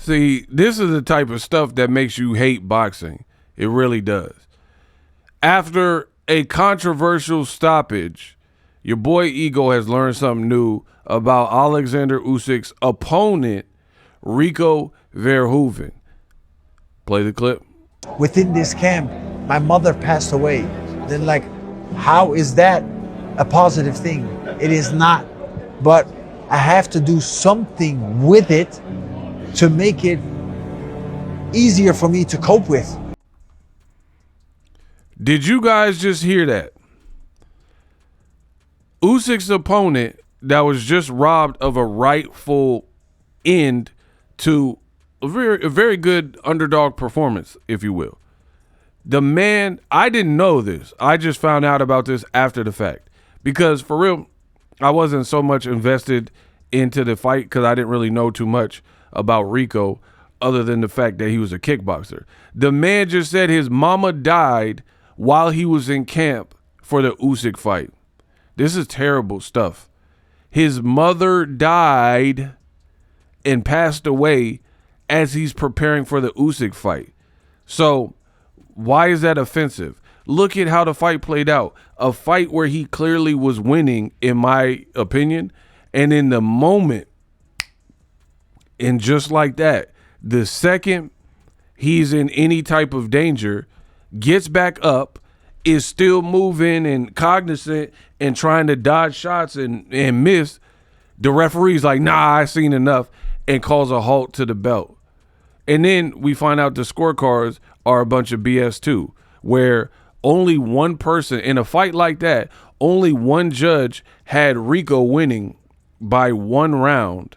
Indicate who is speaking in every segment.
Speaker 1: See, this is the type of stuff that makes you hate boxing. It really does. After a controversial stoppage, your boy Ego has learned something new about Oleksandr Usyk's opponent, Rico Verhoeven. Play the clip.
Speaker 2: Within this camp, my mother passed away. Then, like, how is that a positive thing? It is not. But I have to do something with it to make it easier for me to cope with.
Speaker 1: Did you guys just hear that? Usyk's opponent that was just robbed of a rightful end to a very good underdog performance, if you will. The man, I didn't know this. I just found out about this after the fact. Because for real, I wasn't so much invested into the fight because I didn't really know too much about Rico other than the fact that he was a kickboxer. The man just said his mama died while he was in camp for the Usyk fight. This is terrible stuff. His mother died and passed away as he's preparing for the Usyk fight. So why is that offensive? Look at how the fight played out. A fight where he clearly was winning, in my opinion. And in the moment, and just like that, the second he's in any type of danger, gets back up, is still moving and cognizant and trying to dodge shots and miss, the referee's like, nah, I seen enough, and calls a halt to the belt. And then we find out the scorecards are a bunch of BS too, where only one person in a fight like that, only one judge had Rico winning by 1 round.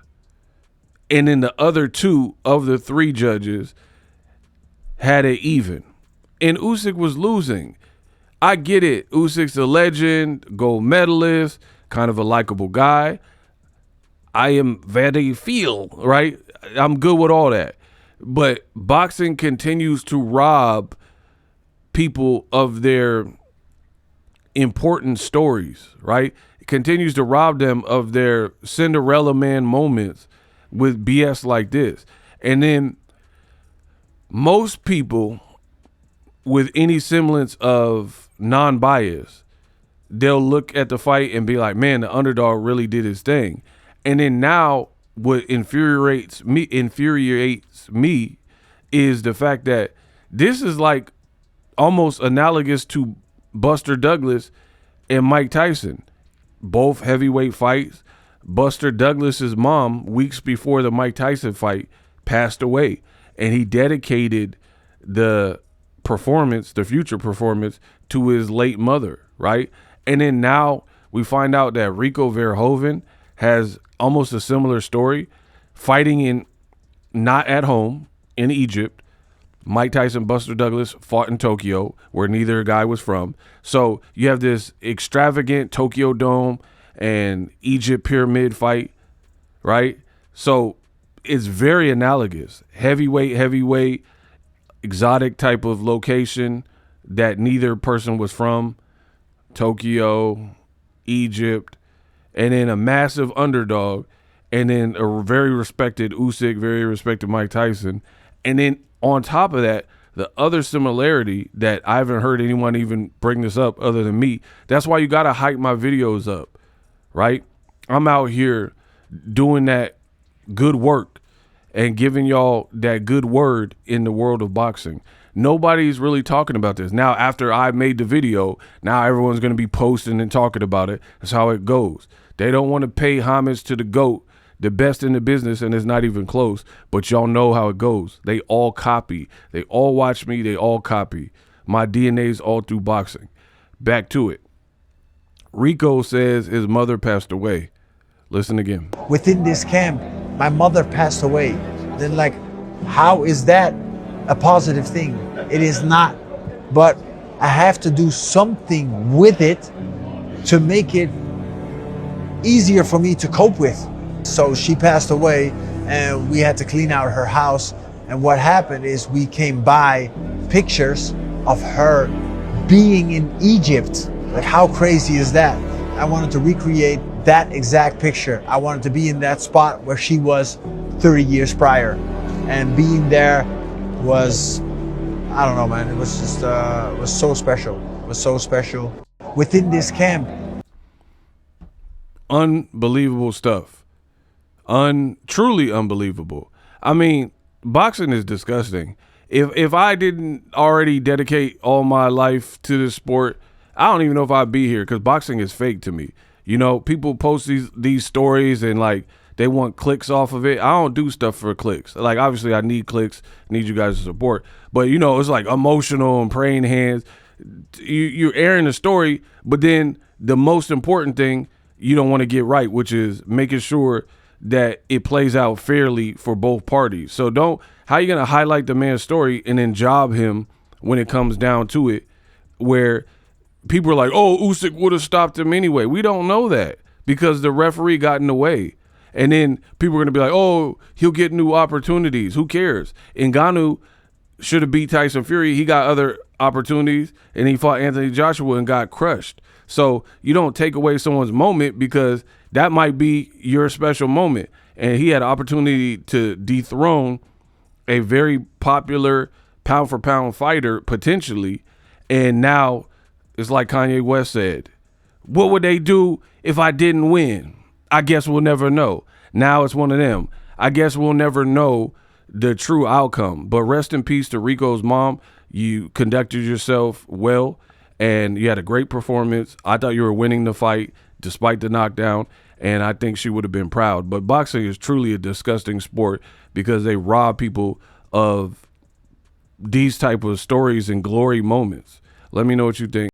Speaker 1: And then the other 2 of the 3 judges had it even. And Usyk was losing. I get it. Usyk's a legend, gold medalist, kind of a likable guy. I am very feel, right? I'm good with all that. But boxing continues to rob people of their important stories, right? It continues to rob them of their Cinderella man moments with BS like this. And then most people with any semblance of non-bias, they'll look at the fight and be like, man, the underdog really did his thing. And then now what infuriates me is the fact that this is like almost analogous to Buster Douglas and Mike Tyson. Both heavyweight fights. Buster Douglas's mom, weeks before the Mike Tyson fight, passed away. And he dedicated the performance, the future performance, to his late mother, right? And then now we find out that Rico Verhoeven has almost a similar story, fighting in not at home in Egypt. Mike Tyson, Buster Douglas fought in Tokyo, where neither guy was from. So you have this extravagant Tokyo Dome and Egypt pyramid fight, right? So it's very analogous. Heavyweight, exotic type of location that neither person was from. Tokyo, Egypt, and then a massive underdog, and then a very respected Usyk, very respected Mike Tyson. And then on top of that, the other similarity that I haven't heard anyone even bring this up other than me, that's why you got to hype my videos up, right? I'm out here doing that good work and giving y'all that good word in the world of boxing. Nobody's really talking about this. Now, after I made the video, now everyone's going to be posting and talking about it. That's how it goes. They don't want to pay homage to the GOAT, the best in the business, and it's not even close. But y'all know how it goes. They all copy. They all watch me. They all copy. My DNA's all through boxing. Back to it. Rico says his mother passed away. Listen again.
Speaker 2: Within this camp, my mother passed away. Then, like, how is that a positive thing? It is not. But I have to do something with it to make it easier for me to cope with. So she passed away and we had to clean out her house. And what happened is we came by pictures of her being in Egypt. Like, how crazy is that? I wanted to recreate that exact picture. I wanted to be in that spot where she was 30 years prior. and being there was, I don't know, man. It was just was so special. It was so special within this camp.
Speaker 1: Unbelievable stuff. Truly unbelievable. I mean, boxing is disgusting. If I didn't already dedicate all my life to this sport, I don't even know if I'd be here, because boxing is fake to me. You know, people post these stories and like they want clicks off of it. I don't do stuff for clicks. Like, obviously I need clicks, need you guys to support. But you know, it's like emotional and praying hands. You're airing the story, but then the most important thing you don't want to get right, which is making sure that it plays out fairly for both parties. So how are you going to highlight the man's story and then job him when it comes down to it, where people are like, oh, Usyk would have stopped him anyway. We don't know that because the referee got in the way. And then people are going to be like, oh, he'll get new opportunities. Who cares? Ngannou should have beat Tyson Fury. He got other opportunities, and he fought Anthony Joshua and got crushed. So you don't take away someone's moment, because that might be your special moment. And he had an opportunity to dethrone a very popular pound-for-pound fighter, potentially. And now it's like Kanye West said, what would they do if I didn't win? I guess we'll never know. Now it's one of them. I guess we'll never know the true outcome. But rest in peace to Rico's mom. You conducted yourself well, and you had a great performance. I thought you were winning the fight despite the knockdown, and I think she would have been proud. But boxing is truly a disgusting sport, because they rob people of these type of stories and glory moments. Let me know what you think.